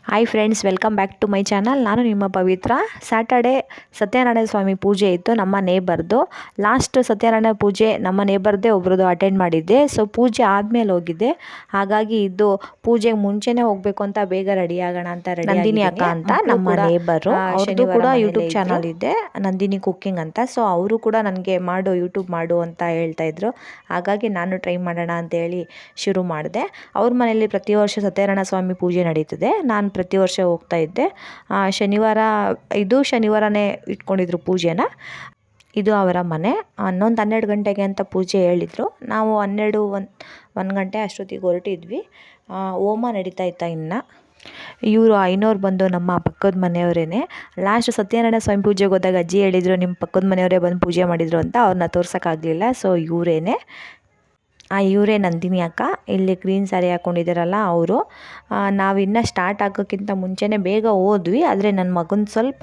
Hi friends, welcome back to my channel. ನಾನು ನಿಮ್ಮ ಪವಿತ್ರ. Saturday Satyanarayana ಸ್ವಾಮಿ ಪೂಜೆ ಇತ್ತು ನಮ್ಮ ನೇಬರ್ದು. ಲಾಸ್ಟ್ ಸತ್ಯನಾರಾಯಣ ಪೂಜೆ ನಮ್ಮ ನೇಬರ್ದೇ ಒಬ್ರದ್ದು ಅಟೆಂಡ್ ಮಾಡಿದ್ದೆ. ಸೊ ಪೂಜೆ ಆದಮೇಲೆ ಹೋಗಿದ್ದೆ. ಹಾಗಾಗಿ ಇದು ಪೂಜೆಗೆ ಮುಂಚೆನೇ ಹೋಗಬೇಕು ಅಂತ ಬೇಗ ರೆಡಿ ಆಗೋಣ ಅಂತ ನಂದಿನಿ ಅಕ್ಕ ಅಂತ ನಮ್ಮ ನೇಬರು, ಅವ್ರದ್ದು ಕೂಡ ಯೂಟ್ಯೂಬ್ ಚಾನಲ್ ಇದೆ, ನಂದಿನಿ ಕುಕ್ಕಿಂಗ್ ಅಂತ. ಸೊ ಅವರು ಕೂಡ ನನಗೆ ಮಾಡು, ಯೂಟ್ಯೂಬ್ ಮಾಡು ಅಂತ ಹೇಳ್ತಾಯಿದ್ರು. ಹಾಗಾಗಿ ನಾನು ಟ್ರೈ ಮಾಡೋಣ ಅಂತೇಳಿ ಶುರು ಮಾಡಿದೆ. ಅವ್ರ ಮನೆಯಲ್ಲಿ ಪ್ರತಿ ವರ್ಷ ಸತ್ಯನಾರಾಯಣ ಸ್ವಾಮಿ ಪೂಜೆ ನಡೀತದೆ. ನಾನು ಪ್ರತಿ ವರ್ಷ ಹೋಗ್ತಾ ಇದ್ದೆ. ಶನಿವಾರನೇ ಇಟ್ಕೊಂಡಿದ್ರು ಪೂಜೆನ. ಇದು ಅವರ ಮನೆ. 12 ಗಂಟೆಗೆ ಅಂತ ಪೂಜೆ ಹೇಳಿದರು. ನಾವು 1 ಗಂಟೆ ಅಷ್ಟೊತ್ತಿಗೆ ಹೊರಟಿದ್ವಿ. ಹೋಮ ನಡೀತಾ ಇತ್ತ ಇನ್ನು. ಇವರು ಐನೋರು ಬಂದು ನಮ್ಮ ಪಕ್ಕದ ಮನೆಯವರೇನೆ. ಲಾಸ್ಟ್ ಸತ್ಯನಾರಾಯಣ ಸ್ವಾಮಿ ಪೂಜೆಗೆ ಹೋದಾಗ ಅಜ್ಜಿ ಹೇಳಿದರು, ನಿಮ್ಮ ಪಕ್ಕದ ಮನೆಯವರೇ ಬಂದು ಪೂಜೆ ಮಾಡಿದರು ಅಂತ. ಅವ್ರನ್ನ ತೋರ್ಸೋಕ್ಕಾಗಲಿಲ್ಲ. ಸೊ ಇವರೇ ನಂದಿನಿ ಅಕ್ಕ. ಇಲ್ಲಿ ಗ್ರೀನ್ ಸ್ಯಾರಿ ಹಾಕ್ಕೊಂಡಿದ್ದಾರಲ್ಲ ಅವರು. ನಾವಿನ್ನೂ ಸ್ಟಾರ್ಟ್ ಆಗೋಕ್ಕಿಂತ ಮುಂಚೆನೇ ಬೇಗ ಹೋದ್ವಿ. ಆದರೆ ನನ್ನ ಮಗನ ಸ್ವಲ್ಪ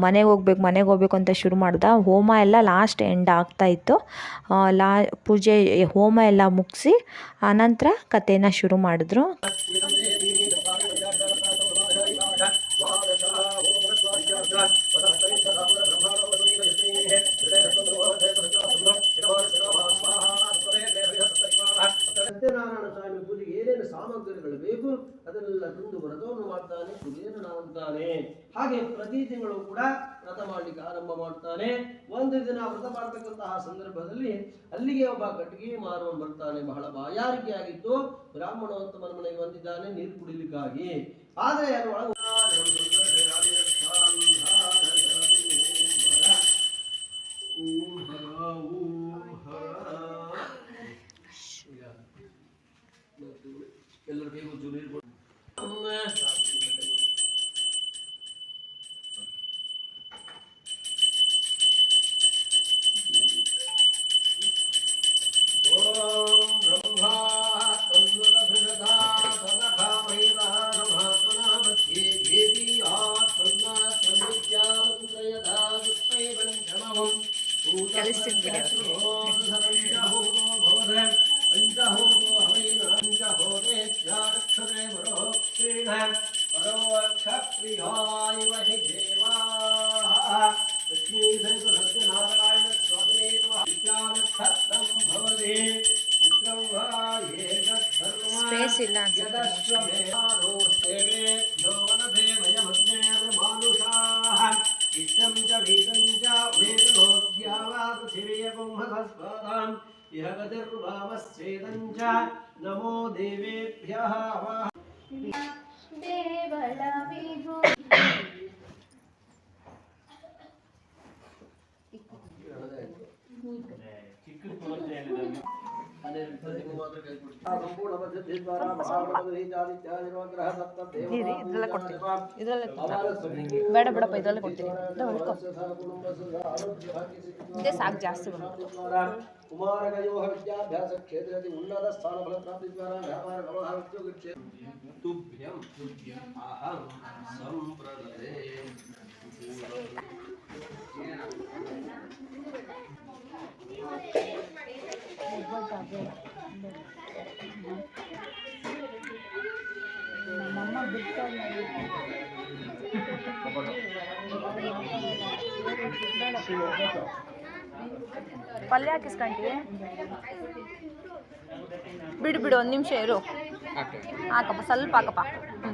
ಮನೆಗೆ ಹೋಗ್ಬೇಕು ಅಂತ ಶುರು ಮಾಡ್ದೆ. ಹೋಮ ಎಲ್ಲ ಲಾಸ್ಟ್ ಎಂಡ್ ಆಗ್ತಾಯಿತ್ತು. ಪೂಜೆ ಹೋಮ ಎಲ್ಲ ಮುಗಿಸಿ ಆನಂತರ ಕಥೆನ ಶುರು ಮಾಡಿದ್ರು. ಸತ್ಯನಾರಾಯಣ ಸ್ವಾಮಿ ಪೂಜೆಗೆ ಏನೇನು ಸಾಮಗ್ರಿಗಳು ಬೇಕು ಅದನ್ನೆಲ್ಲ ತಂದು ವ್ರತವನ್ನು ಮಾಡ್ತಾನೆ, ಕುಬೇರನ ಅಂತಾನೆ. ಹಾಗೆ ಪ್ರತಿ ತಿಂಗಳು ಕೂಡ ವ್ರತ ಮಾಡಲಿಕ್ಕೆ ಆರಂಭ ಮಾಡ್ತಾನೆ. ಒಂದು ದಿನ ವ್ರತ ಮಾಡ್ತಕ್ಕಂತಹ ಸಂದರ್ಭದಲ್ಲಿ ಅಲ್ಲಿಗೆ ಒಬ್ಬ ಕಟ್ಟಿಗೆ ಮಾರುವನು ಬರ್ತಾನೆ. ಬಹಳ ಬಾಯಾರಿಕೆ ಆಗಿತ್ತು. ಬ್ರಾಹ್ಮಣೋತ್ತಮನ ಮನೆಗೆ ಬಂದಿದ್ದಾನೆ ನೀರು ಕುಡಿಲಿಕ್ಕಾಗಿ. ಆದರೆ ಅದು ಎಲ್ಲರೂ ಕೈಗೂ ನೀರು ಕೊಡು. ಓಂ ಬ್ರಹ್ಮಾ ತನ್ವತಭೃಗಧಾ ಸದಖಾಮೈರಃ ಮಹಾತ್ಮನಃ ಮಧ್ಯೆ ವೇದಿ ಆತ್ಮನ್ನ ಸಂವಿದ್ಯಾವಂದಯಧಾ ದುಷ್ಟೈ ಪಂಚಮವಂ ಪಂಚಹೋದೋ ಹವೈನ ಪಂಚಹೋದೇತ್ಯಾರಕ್ಷತೆ ಪರೋಕ್ಷೇಣ ಪರೋಕ್ಷಪ್ರಿಯಾಯ ಹಿ ದೇವಾಃ. ಲಕ್ಷ್ಮೀ ಸಹಿತ ಸತ್ಯನಾರಾಯಣ ಸ್ವಾಮಿ ವಿದ್ಯಾನಕ್ಷತ್ರಂ ಭವತಿ. ಚಿತ್ರಂ ವಾ ಯದಶ್ವಮೇಧೋಸ್ತೇವೇಭ್ಯೋ ವನದೇವಯಮಗ್ನೇರ್ಮಾನುಷಾಃ ಇಷ್ಟಂ ಚ ಭೀತಂ ಚ ವೇದನೋದ್ಯಾವಾ ಪೃಥಿವೀಯಕಂ ಹಸಸ್ಪದಾಂ ಇಹ ಗತಿರ್ವಾಮಶ್ಚೇದಂ ಚ ನಮೋ ದೇವೇಭ್ಯಃ. ದೇವಳ ವಿಭೋ ಬೇಡ ಬೇಡಪ್ಪ, ಇದರಲ್ಲೇ ಕೊಡ್ತೀನಿ. ಇದೇ ಸಾಕು, ಜಾಸ್ತಿ ಕುಮಾರಗಯೋ ವಿದ್ಯಾಭ್ಯಾಸ ಕ್ಷೇತ್ರದಲ್ಲಿ ಉನ್ನತ ಸ್ಥಾನ ಫಲ ಪ್ರಾಪ್ತಿ ದ್ವಾರ ವ್ಯಾಪಾರ ವ್ಯವಹಾರ ಉದ್ಯೋಗ ಕ್ಷೇತ್ರ ತುಭ್ಯಂ ಅಹಂ ಸಂಪ್ರದತೆ. ಪಲ್ಯ ಹಾಕಿಸ್ಕೊಂಡಿ. ಬಿಡು 1 ನಿಮಿಷ ಇರು. ಹಾಕಪ್ಪ, ಸ್ವಲ್ಪ ಹಾಕಪ್ಪ.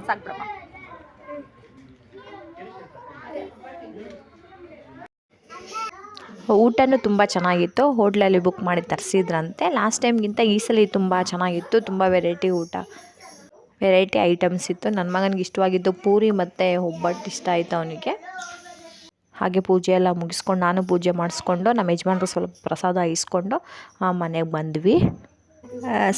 ಸಾಕು ಬಿಡಪ್ಪ. ಊಟನೂ ತುಂಬ ಚೆನ್ನಾಗಿತ್ತು. ಹೋಟ್ಲಲ್ಲಿ ಬುಕ್ ಮಾಡಿ ತರಿಸಿದ್ರಂತೆ. ಲಾಸ್ಟ್ ಟೈಮ್ಗಿಂತ ಈ ಸಲ ತುಂಬ ಚೆನ್ನಾಗಿತ್ತು. ತುಂಬ ವೆರೈಟಿ ಐಟಮ್ಸ್ ಇತ್ತು. ನನ್ನ ಮಗನಿಗೆ ಇಷ್ಟವಾಗಿದ್ದು ಪೂರಿ ಮತ್ತು ಒಬ್ಬಟ್ಟು ಇಷ್ಟ ಆಯಿತು ಅವನಿಗೆ. ಹಾಗೆ ಪೂಜೆ ಎಲ್ಲ ಮುಗಿಸ್ಕೊಂಡು ನಾನು ಪೂಜೆ ಮಾಡಿಸ್ಕೊಂಡು ನಮ್ಮ ಯಜಮಾನ್ರು ಸ್ವಲ್ಪ ಪ್ರಸಾದ ಇಸ್ಕೊಂಡು ಮನೆಗೆ ಬಂದ್ವಿ.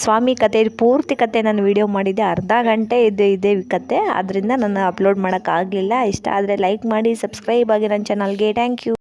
ಸ್ವಾಮಿ ಕತೆ ಪೂರ್ತಿ ಕತೆ ನಾನು ವಿಡಿಯೋ ಮಾಡಿದ್ದೆ. ಅರ್ಧ ಗಂಟೆ ಇದೇ ಕತೆ. ಆದ್ದರಿಂದ ನಾನು ಅಪ್ಲೋಡ್ ಮಾಡೋಕ್ಕಾಗಲಿಲ್ಲ. ಇಷ್ಟ ಆದರೆ ಲೈಕ್ ಮಾಡಿ, ಸಬ್ಸ್ಕ್ರೈಬ್ ಆಗಿ ನನ್ನ ಚಾನಲ್ಗೆ. Thank you.